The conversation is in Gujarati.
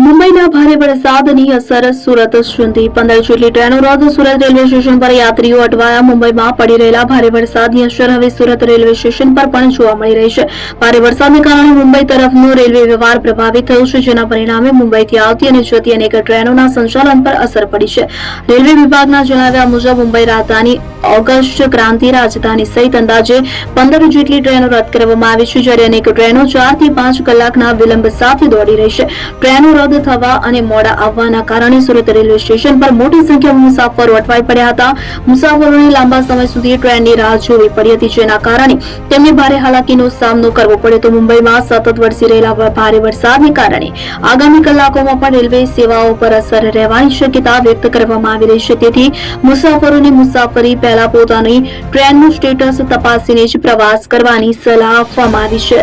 મુંબઈના ભારે વરસાદની અસર સુરત સુધી 15 જેટલી ટ્રેનો રદ. સુરત રેલવે સ્ટેશન પર યાત્રીઓ અટવાયા. મુંબઈમાં પડી રહેલા ભારે વરસાદની અસર હવે સુરત રેલવે સ્ટેશન પર પણ જોવા મળી રહી છે. ભારે વરસાદને કારણે મુંબઈ તરફનો રેલવે વ્યવહાર પ્રભાવિત થયો છે, જેના પરિણામે મુંબઈથી આવતી અને જતી અનેક ટ્રેનોના સંચાલન પર અસર પડી છે. રેલવે વિભાગના જણાવ્યા મુજબ મુંબઈ રાજધાની, ઓગસ્ટ ક્રાંતિ રાજધાની સહિત અંદાજે 15 જેટલી ટ્રેનો રદ કરવામાં આવી છે, જ્યારે અનેક ટ્રેનો 4 થી 5 કલાકના વિલંબ સાથે દોડી રહી છે. ટ્રેનો રદ થવા અને મોડા આવવાના કારણે સુરત રેલવે સ્ટેશન પર મોટી સંખ્યામાં મુસાફરો અટવાઈ પડ્યા હતા. મુસાફરોને લાંબા સમય સુધી ટ્રેનની રાહ જોવી પડી હતી, જેના કારણે તેમને ભારે હાલાકીનો સામનો કરવો પડ્યો હતો. મુંબઈમાં સતત વરસી રહેલા ભારે વરસાદને કારણે આગામી કલાકોમાં પણ રેલવે સેવાઓ પર અસર રહેવાની શક્યતા વ્યક્ત કરવામાં આવી રહી છે. તેથી મુસાફરોની મુસાફરી પહેલા પોતાની ટ્રેનનું સ્ટેટસ તપાસીને જ પ્રવાસ કરવાની સલાહ આપવામાં આવી છે.